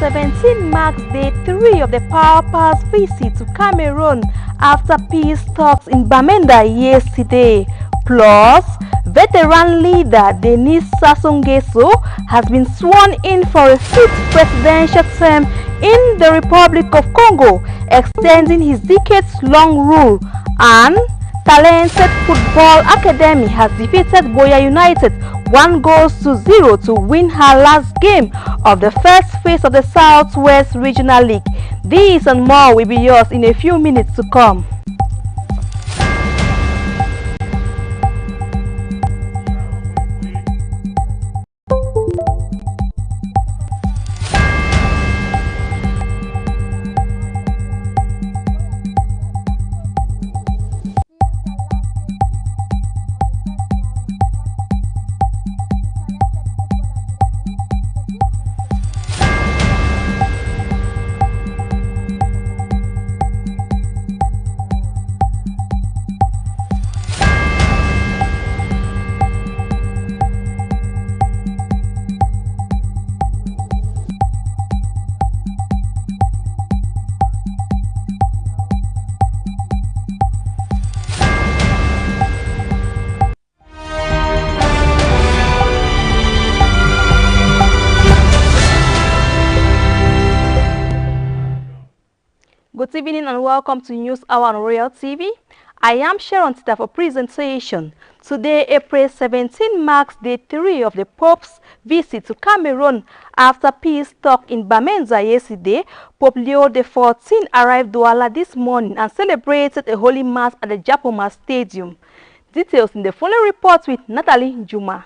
17 marks day 3 of the Papa's visit to Cameroon after peace talks in Bamenda yesterday. Plus, veteran leader Denis Sassou Nguesso has been sworn in for a fifth presidential term in the Republic of Congo, extending his decades-long rule. And talented football academy has defeated Boya United 1-0 to win her last game of the first phase of the Southwest Regional League. This and more will be yours in a few minutes to come. Good evening and welcome to News Hour on Royal TV. I am Sharon Tita for presentation. Today, April 17 marks day 3 of the Pope's visit to Cameroon after peace talk in Bamenda yesterday. Pope Leo XIV arrived Douala this morning and celebrated a holy mass at the Japoma Stadium. Details in the following report with Natalie Juma.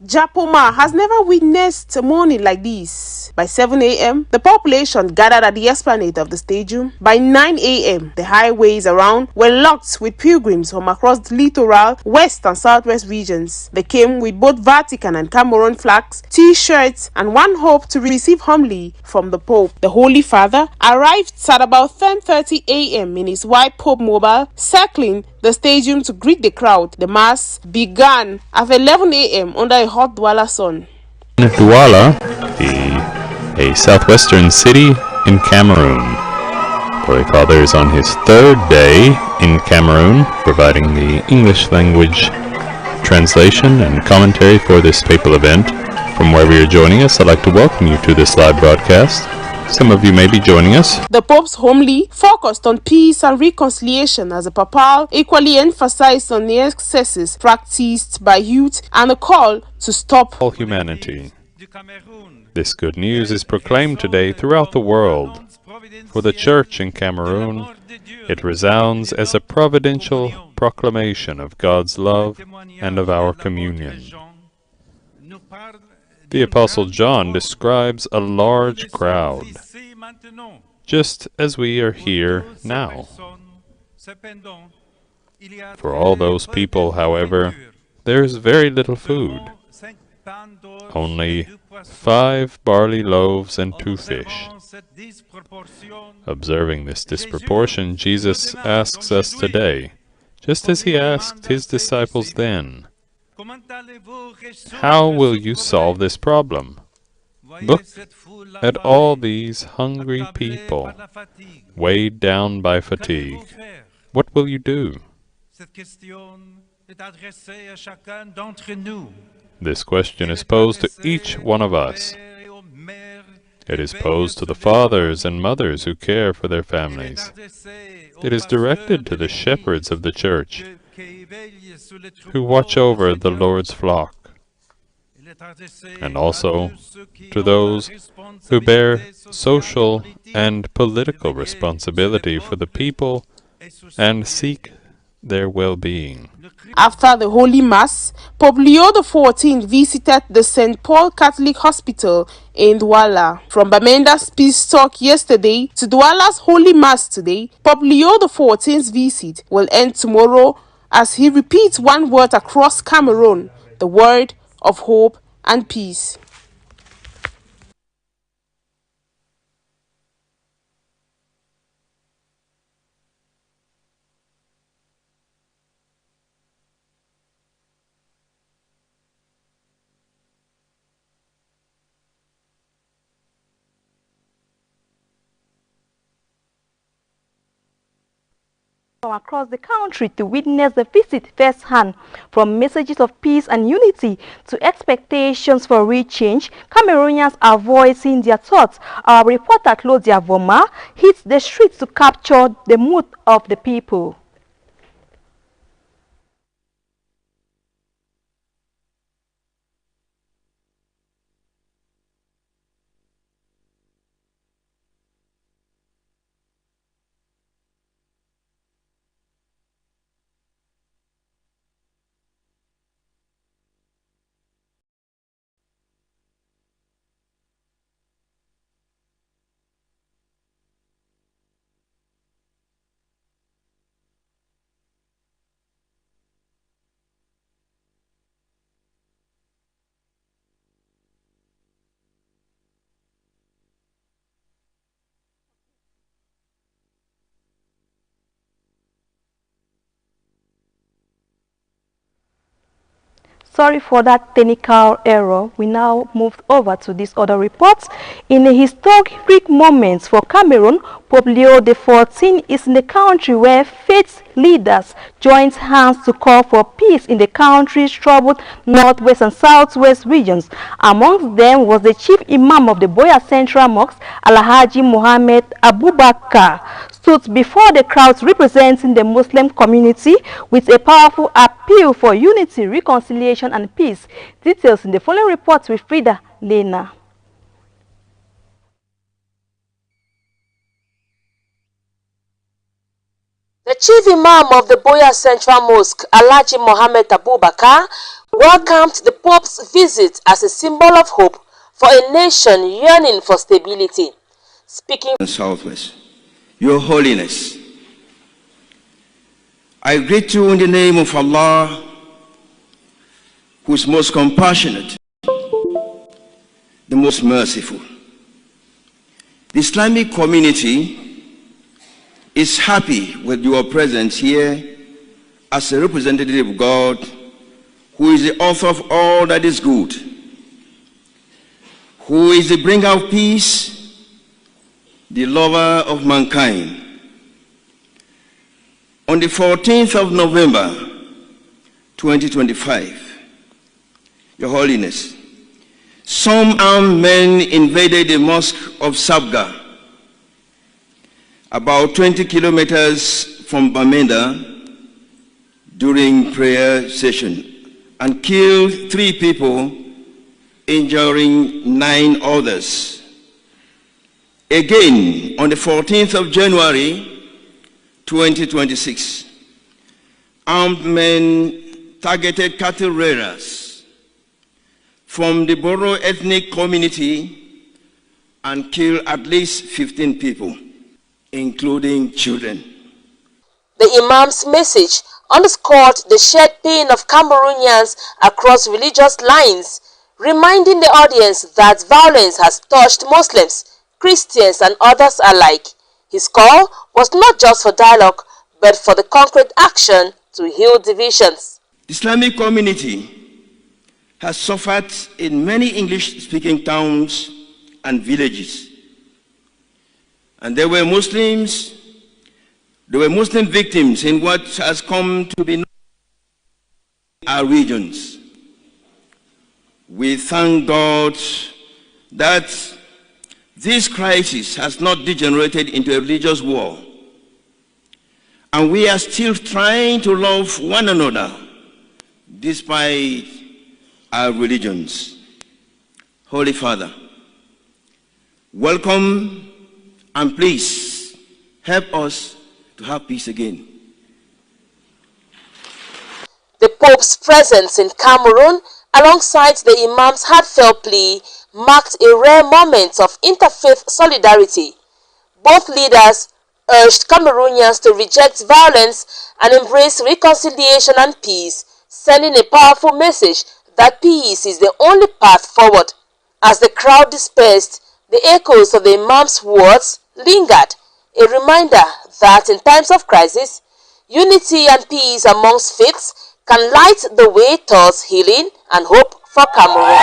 Japoma has never witnessed a morning like this. By 7 a.m., the population gathered at the esplanade of the stadium. By 9 a.m., the highways around were locked with pilgrims from across the littoral, west and southwest regions. They came with both Vatican and Cameroon flags, t-shirts, and one hope to receive homily from the Pope. The Holy Father arrived at about 10:30 a.m. in his white Pope mobile, circling the stadium to greet the crowd. The mass began at 11 a.m. under a hot Douala sun. Douala, a southwestern city in Cameroon. Holy Father is on his third day in Cameroon, providing the English language translation and commentary for this papal event. From wherever you're joining us, I'd like to welcome you to this live broadcast. Some of you may be joining us. The Pope's homily focused on peace and reconciliation, as the Papal equally emphasized on the excesses practiced by youth and a call to stop all humanity. This good news is proclaimed today throughout the world. For the Church in Cameroon, it resounds as a providential proclamation of God's love and of our communion. The Apostle John describes a large crowd, just as we are here now. For all those people, however, there is very little food, only 5 barley loaves and 2 fish. Observing this disproportion, Jesus asks us today, just as he asked his disciples then, how will you solve this problem? Look at all these hungry people, weighed down by fatigue. What will you do? This question is posed to each one of us. It is posed to the fathers and mothers who care for their families. It is directed to the shepherds of the Church, who watch over the Lord's flock, and also to those who bear social and political responsibility for the people and seek their well-being. After the Holy Mass, Pope Leo XIV visited the St. Paul Catholic Hospital in Douala. From Bamenda's peace talk yesterday to Douala's Holy Mass today, Pope Leo XIV's visit will end tomorrow as he repeats one word across Cameroon, the word of hope and peace. from across the country to witness the visit firsthand. From messages of peace and unity to expectations for real change, Cameroonians are voicing their thoughts. Our reporter Claudia Voma hits the streets to capture the mood of the people. Sorry for that technical error. We now move over to these other reports. In a historic moment for Cameroon, Pope Leo XIV is in the country where faith leaders joined hands to call for peace in the country's troubled northwest and southwest regions. Amongst them was the chief imam of the Boya Central Mosque, Alhaji Mohammed Abubakar, stood before the crowds representing the Muslim community with a powerful appeal for unity, reconciliation and peace. Details in the following report with Frida Lena. The chief imam of the Boya Central Mosque, Alhaji Mohammed Abubakar, welcomed the Pope's visit as a symbol of hope for a nation yearning for stability. Speaking in the Southwest, Your Holiness, I greet you in the name of Allah, who is most compassionate, the most merciful. The Islamic community is happy with your presence here as a representative of God, who is the author of all that is good, who is the bringer of peace, the lover of mankind. On the 14th of November, 2025, Your Holiness, some armed men invaded the mosque of Sabga, about 20 kilometers from Bamenda, during prayer session, and killed 3 people, injuring 9 others. Again, on the 14th of January, 2026, armed men targeted cattle raiders from the Boro ethnic community and killed at least 15 people, including children. the imam's message underscored the shared pain of Cameroonians across religious lines, reminding the audience that violence has touched Muslims, Christians and others alike. His call was not just for dialogue, but for the concrete action to heal divisions. The Islamic community has suffered in many English-speaking towns and villages. And there were Muslim victims in what has come to be known as our regions. We thank God that this crisis has not degenerated into a religious war. And we are still trying to love one another despite our religions. Holy Father, welcome and please help us to have peace again. The Pope's presence in Cameroon, alongside the Imam's heartfelt plea, marked a rare moment of interfaith solidarity. Both leaders urged Cameroonians to reject violence and embrace reconciliation and peace, sending a powerful message that peace is the only path forward. As the crowd dispersed, the echoes of the Imam's words lingered, a reminder that in times of crisis, unity and peace amongst faiths can light the way towards healing and hope for Cameroon.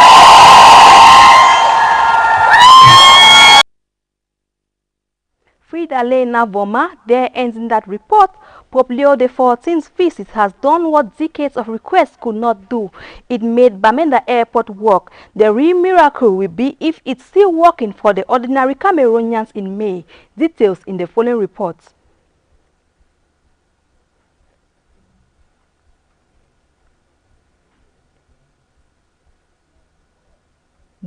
Frida Lena Voma, there ends in that report. Pope Leo XIV's visit has done what decades of requests could not do. It made Bamenda Airport work. The real miracle will be if it's still working for the ordinary Cameroonians in May. Details in the following report.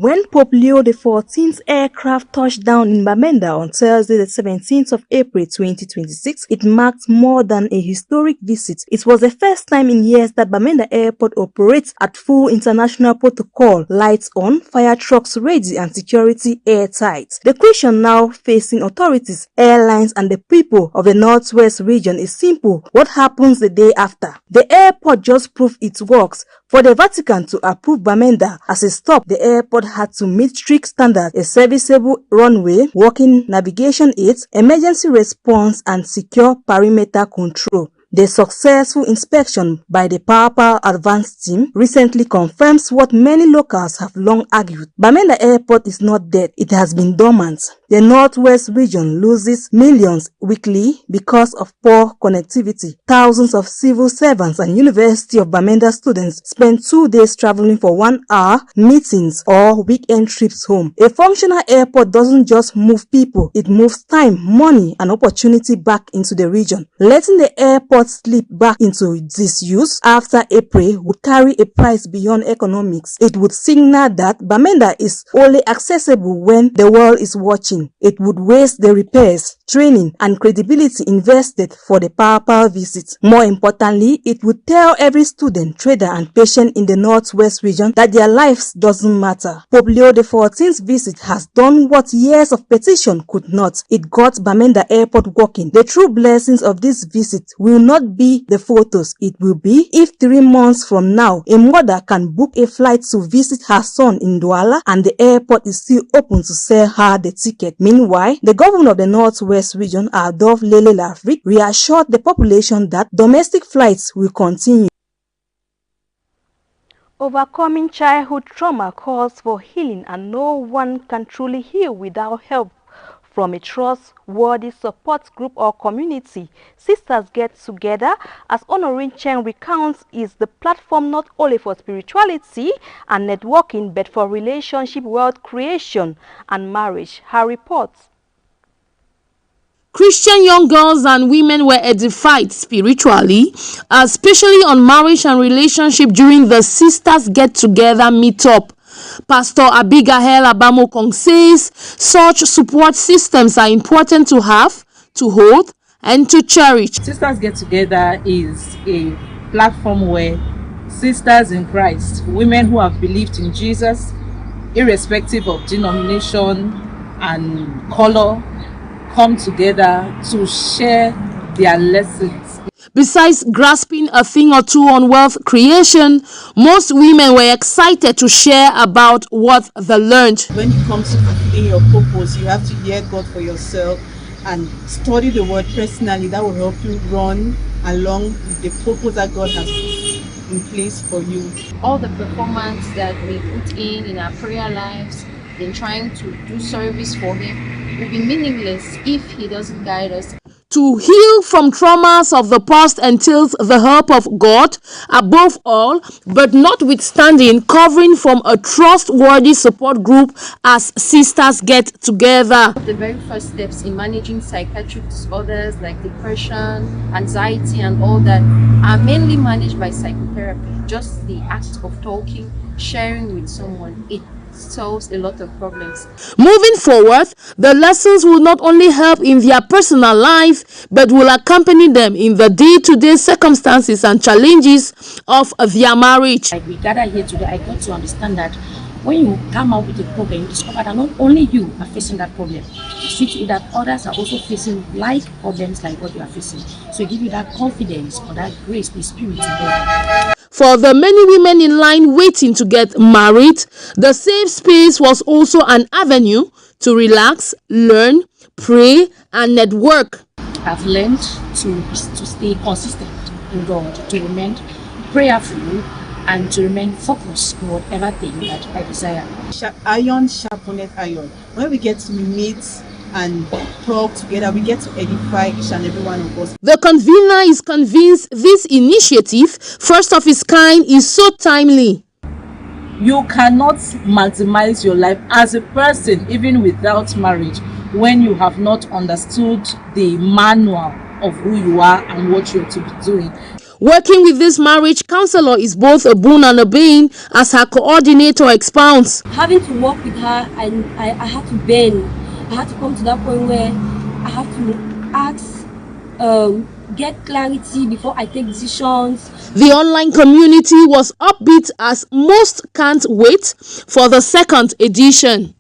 When Pope Leo XIV's aircraft touched down in Bamenda on Thursday, the 17th of April 2026, it marked more than a historic visit. It was the first time in years that Bamenda Airport operates at full international protocol, lights on, fire trucks ready and security airtight. The question now facing authorities, airlines and the people of the Northwest region is simple. What happens the day after? The airport just proved it works. For the Vatican to approve Bamenda as a stop, the airport had to meet strict standards: a serviceable runway, working navigation aids, emergency response, and secure perimeter control. The successful inspection by the Papal Advanced Team recently confirms what many locals have long argued. Bamenda Airport is not dead, it has been dormant. The Northwest region loses millions weekly because of poor connectivity. Thousands of civil servants and University of Bamenda students spend 2 days traveling for 1 hour meetings or weekend trips home. A functional airport doesn't just move people, it moves time, money, and opportunity back into the region. Letting the airport slip back into disuse after April would carry a price beyond economics. It would signal that Bamenda is only accessible when the world is watching. It would waste the repairs, training, and credibility invested for the Papal visit. More importantly, it would tell every student, trader, and patient in the Northwest region that their lives doesn't matter. Pope Leo XIV's visit has done what years of petition could not. It got Bamenda Airport working. The true blessings of this visit will not be the photos. It will be if 3 months from now, a mother can book a flight to visit her son in Douala and the airport is still open to sell her the ticket. Meanwhile, the governor of the Northwest region, Adolphe Lele Lafrique, reassured the population that domestic flights will continue. Overcoming childhood trauma calls for healing, and no one can truly heal without help from a trustworthy support group or community. Sisters Get Together, as Honorine Cheng recounts, is the platform not only for spirituality and networking, but for relationship, wealth creation, and marriage. Her reports. Christian young girls and women were edified spiritually, especially on marriage and relationship during the Sisters Get Together meetup. Pastor Abigail Abamokong says such support systems are important to have, to hold, and to cherish. Sisters Get Together is a platform where sisters in Christ, women who have believed in Jesus, irrespective of denomination and color, come together to share their lessons. Besides grasping a thing or two on wealth creation, most women were excited to share about what they learned. When you come to fulfilling your purpose, you have to hear God for yourself and study the word personally. That will help you run along with the purpose that God has put in place for you. All the performance that we put in our prayer lives, in trying to do service for Him, will be meaningless if He doesn't guide us. To heal from traumas of the past entails the help of God above all, but notwithstanding covering from a trustworthy support group as Sisters Get Together. The very first steps in managing psychiatric disorders like depression, anxiety, and all that are mainly managed by psychotherapy. Just the act of talking, sharing with someone, it solves a lot of problems. Moving forward, the lessons will not only help in their personal life, but will accompany them in the day-to-day circumstances and challenges of their marriage. Like we gather here today, I got to understand that when you come out with a problem, you discover that not only you are facing that problem, you see to it that others are also facing like problems like what you are facing. So it gives you that confidence or that grace, the Spirit of God. For the many women in line waiting to get married, the safe space was also an avenue to relax, learn, pray, and network. I've learned to stay consistent in God, to remain prayerful, and to remain focused on whatever thing that I desire. Iron sharpeneth iron. When we get to meet and talk together. We get to edify each and every one of us. The convener is convinced this initiative, first of its kind, is so timely. You cannot maximize your life as a person even without marriage when you have not understood the manual of who you are and what you're to be doing. Working with this marriage counselor is both a boon and a bane, as her coordinator expounds. Having to work with her, I had to bend. I had to come to that point where I have to ask, get clarity before I take decisions. The online community was upbeat as most can't wait for the second edition.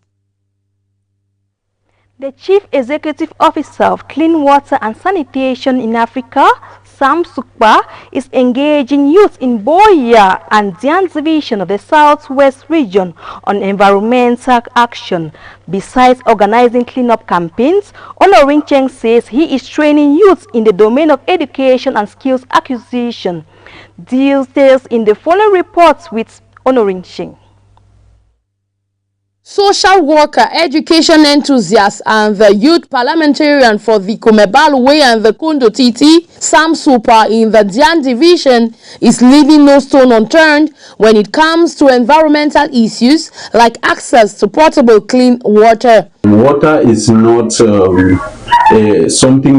The Chief Executive Officer of Clean Water and Sanitation in Africa, Sam Sukpa, is engaging youth in Boya and Dian Division of the Southwest region on environmental action. Besides organizing cleanup campaigns, Honoring Cheng says he is training youth in the domain of education and skills acquisition. Details in the following reports with Honoring Cheng. Social worker, education enthusiast, and the youth parliamentarian for the Kumebalwe and the Kundo Titi, Sam Super in the Dian division, is leaving no stone unturned when it comes to environmental issues like access to portable clean water. Water is not something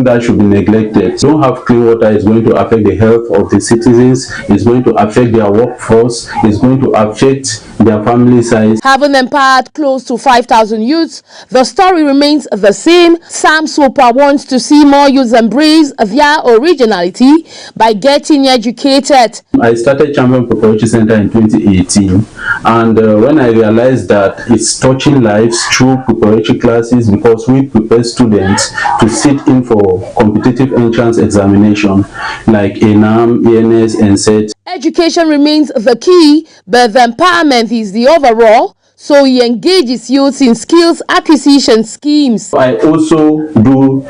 that should be neglected. Don't have clean water is going to affect the health of the citizens, it's going to affect their workforce, it's going to affect their family size. Having empowered close to 5,000 youths, the story remains the same. Sam Super wants to see more youths embrace their originality by getting educated. I started Champion Preparatory Center in 2018, and when I realized that it's touching lives through preparatory classes, because we prepare students to sit in for competitive entrance examination like ENAM, ENS, and SET. Education remains the key, but the empowerment is the overall, so he engages youths in skills acquisition schemes. I also do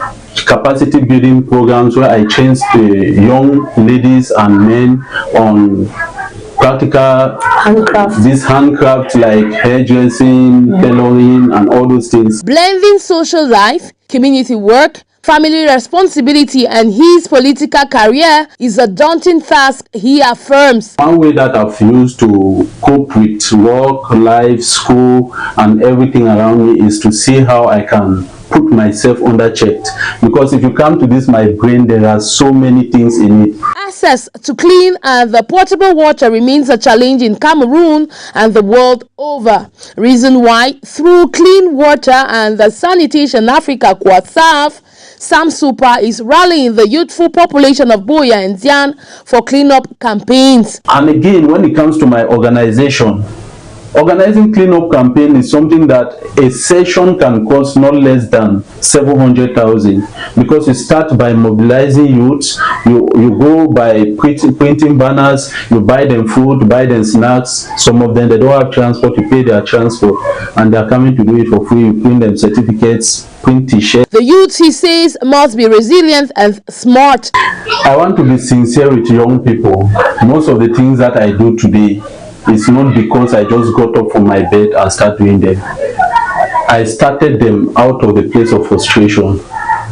capacity building programs where I train young ladies and men on practical handcraft like hairdressing, tailoring, and all those things. Blending social life, community work, family responsibility, and his political career is a daunting task, he affirms. One way that I've used to cope with work, life, school, and everything around me is to see how I can put myself under check. Because if you come to this, my brain, there are so many things in it. Access to clean and the portable water remains a challenge in Cameroon and the world over. Reason why, through Clean Water and the Sanitation Africa Quad-SAF, Sam Super is rallying the youthful population of Boya and Dian for cleanup campaigns. And again, when it comes to my organization, organizing cleanup campaign is something that a session can cost not less than 700,000, because you start by mobilizing youths, you go by printing banners, you buy them food, buy them snacks. Some of them, they don't have transport, you pay their transport, and they're coming to do it for free. You print them certificates, print t-shirts. The youth, he says, must be resilient and smart. I want to be sincere with young people. Most of the things that I do today, it's not because I just got up from my bed and start doing them. I started them out of the place of frustration.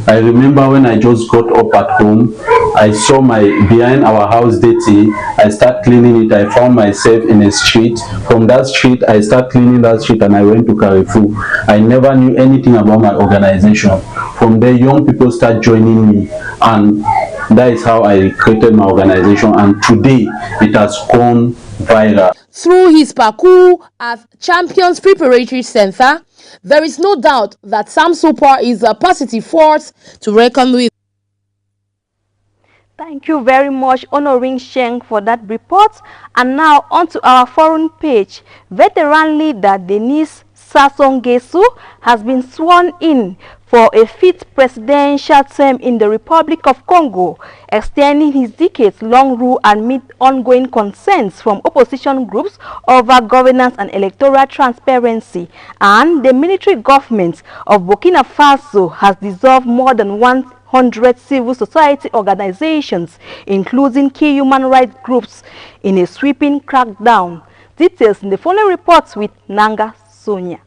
I remember when I just got up at home, I saw my behind our house dirty. I start cleaning it. I found myself in a street. From that street, I start cleaning that street, and I went to Carrefour. I never knew anything about my organization. From there, young people start joining me, and that is how I created my organization. And today, it has gone viral. Through his parcours at Champions Preparatory Center, there is no doubt that Sam Super is a positive force to reckon with. Thank you very much, Honoring Cheng, for that report. And now on to our foreign page. Veteran leader Denis Sassou Nguesso has been sworn in for a fifth presidential term in the Republic of Congo, extending his decades-long rule amid ongoing concerns from opposition groups over governance and electoral transparency. And the military government of Burkina Faso has dissolved more than 100 civil society organizations, including key human rights groups, in a sweeping crackdown. Details in the following reports with Nanga Sonia.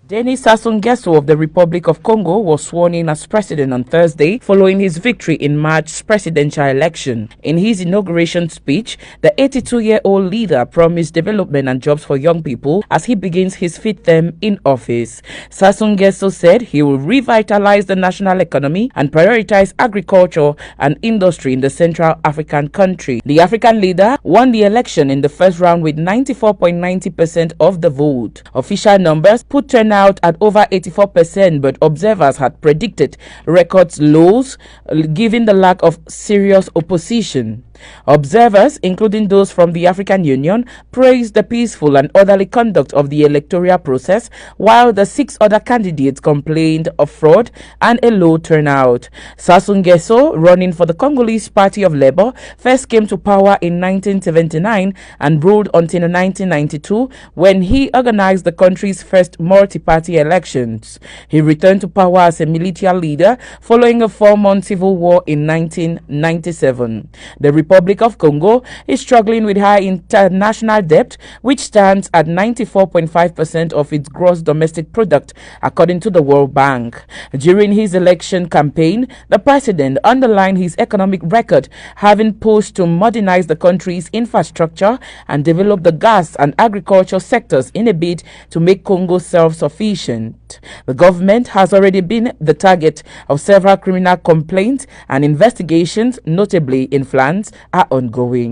Denis Sassou Nguesso of the Republic of Congo was sworn in as president on Thursday following his victory in March's presidential election. In his inauguration speech, the 82-year-old leader promised development and jobs for young people as he begins his fifth term in office. Sassou Nguesso said he will revitalize the national economy and prioritize agriculture and industry in the Central African country. The African leader won the election in the first round with 94.90% of the vote. Official numbers put turnout at over 84%, but observers had predicted record lows given the lack of serious opposition. Observers, including those from the African Union, praised the peaceful and orderly conduct of the electoral process, while the 6 other candidates complained of fraud and a low turnout. Sassou Nguesso, running for the Congolese Party of Labour, first came to power in 1979 and ruled until 1992 when he organized the country's first multi-party elections. He returned to power as a military leader following a 4-month civil war in 1997. The Republic of Congo is struggling with high international debt, which stands at 94.5% of its gross domestic product, according to the World Bank. During his election campaign, the president underlined his economic record, having pushed to modernize the country's infrastructure and develop the gas and agriculture sectors in a bid to make Congo self-sufficient. The government has already been the target of several criminal complaints, and investigations, notably in France, are ongoing.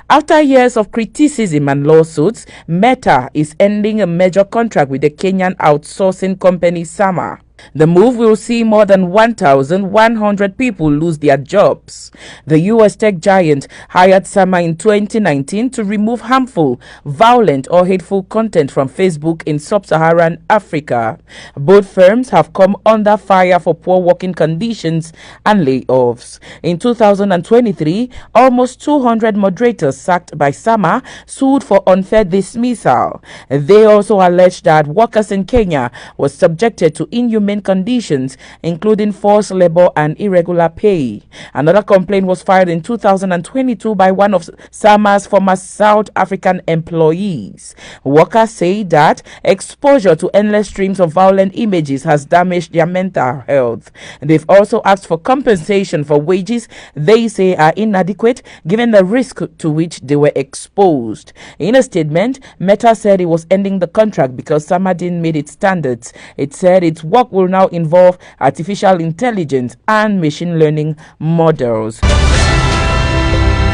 After years of criticism and lawsuits, Meta is ending a major contract with the Kenyan outsourcing company Sama. The move will see more than 1,100 people lose their jobs. The U.S. tech giant hired Sama in 2019 to remove harmful, violent or hateful content from Facebook in sub-Saharan Africa. Both firms have come under fire for poor working conditions and layoffs. In 2023, almost 200 moderators sacked by Sama sued for unfair dismissal. They also alleged that workers in Kenya were subjected to inhumane conditions, including forced labor and irregular pay. Another complaint was filed in 2022 by one of Sama's former South African employees. Workers say that exposure to endless streams of violent images has damaged their mental health. They've also asked for compensation for wages they say are inadequate given the risk to which they were exposed. In a statement, Meta said it was ending the contract because Sama didn't meet its standards. It said its work will now involve artificial intelligence and machine learning models.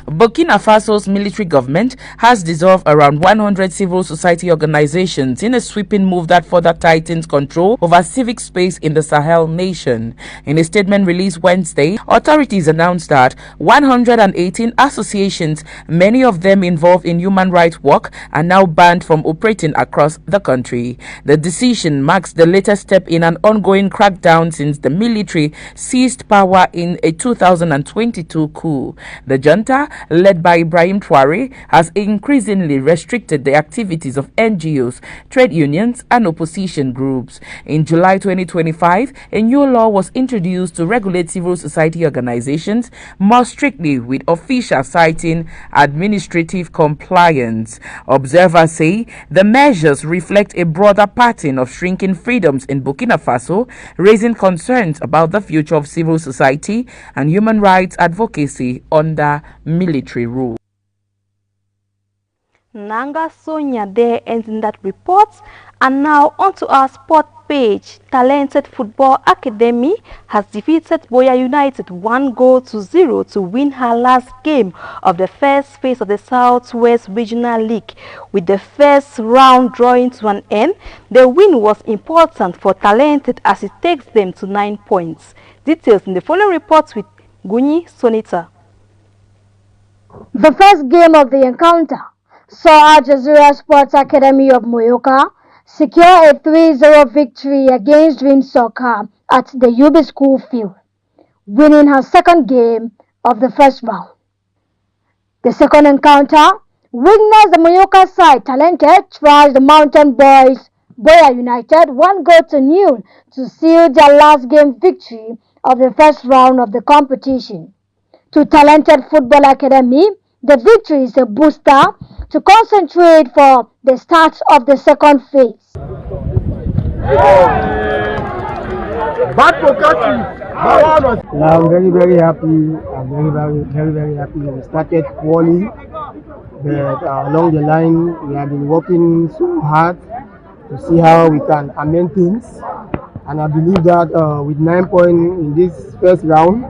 Burkina Faso's military government has dissolved around 100 civil society organizations in a sweeping move that further tightens control over civic space in the Sahel nation. In a statement released Wednesday, authorities announced that 118 associations, many of them involved in human rights work, are now banned from operating across the country. The decision marks the latest step in an ongoing crackdown since the military seized power in a 2022 coup. The junta, led by Ibrahim Traoré, has increasingly restricted the activities of NGOs, trade unions, and opposition groups. In July 2025, a new law was introduced to regulate civil society organizations more strictly, with officials citing administrative compliance. Observers say the measures reflect a broader pattern of shrinking freedoms in Burkina Faso, raising concerns about the future of civil society and human rights advocacy under military rule. Nanga Sonia there ends in that report. And now onto our sport page. Talented Football Academy has defeated Boya United 1-0 to win her last game of the first phase of the Southwest Regional League. With the first round drawing to an end, the win was important for Talented as it takes them to 9 points. Details in the following report with Gunyi Sonita. The first game of the encounter saw Al Jazeera Sports Academy of Moyoka secure a 3-0 victory against Dream Soccer at the UB School field, winning her second game of the first round. The second encounter witnessed the Moyoka side Talented thrashed the Mountain Boys Boya United 1-0 to seal their last game victory of the first round of the competition. To Talented Football Academy, the victory is a booster to concentrate for the start of the second phase. Yeah, I'm very happy. I'm very happy. We started poorly, but along the line we have been working so hard to see how we can amend things. And I believe that with 9 points in this first round,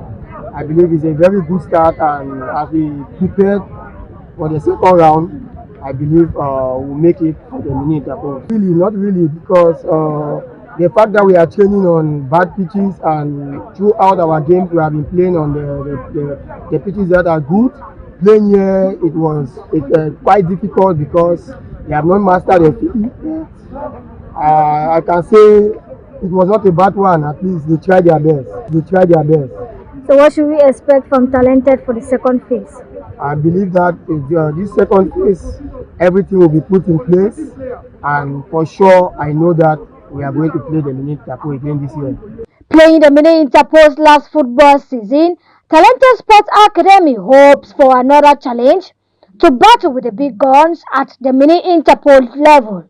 I believe it's a very good start. And as we prepare for the second round, I believe we'll make it for the minute above. Really, not really, because the fact that we are training on bad pitches and throughout our games we have been playing on the pitches that are good. Playing here, it was quite difficult because they have not mastered the field. I can say it was not a bad one. At least they tried their best. So what should we expect from Talented for the second phase? I believe that this second phase, everything will be put in place, and for sure, I know that we are going to play the mini tapo again this year. Playing the mini Interpost last football season, Talented Sports Academy hopes for another challenge to battle with the big guns at the mini Interpol level.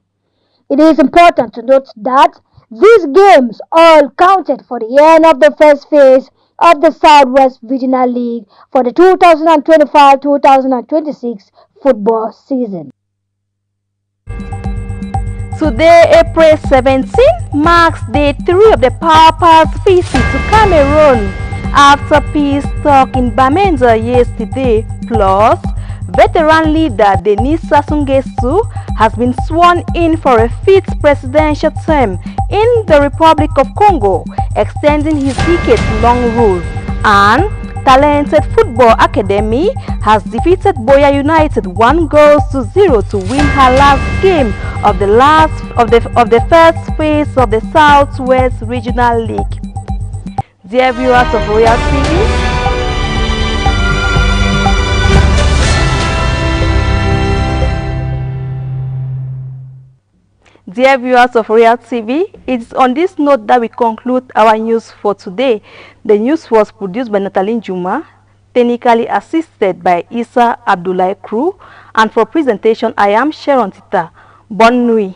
It is important to note that these games all counted for the end of the first phase of the Southwest Regional League for the 2025-2026 football season. Today, April 17, marks day 3 of the Papa's visit to Cameroon after peace talk in Bamenda yesterday. Plus, veteran leader Denis Sassou Nguesso has been sworn in for a fifth presidential term in the Republic of Congo, extending his decades-long rule. And Talented Football Academy has defeated Boya United 1-0 to win her last game of the first phase of the Southwest Regional League. Dear viewers of Royal TV, Dear viewers of Royal TV, it's on this note that we conclude our news for today. The news was produced by Natalie Juma, technically assisted by Isa Abdullahi Crew, and for presentation I am Sharon Tita. Bonne nuit.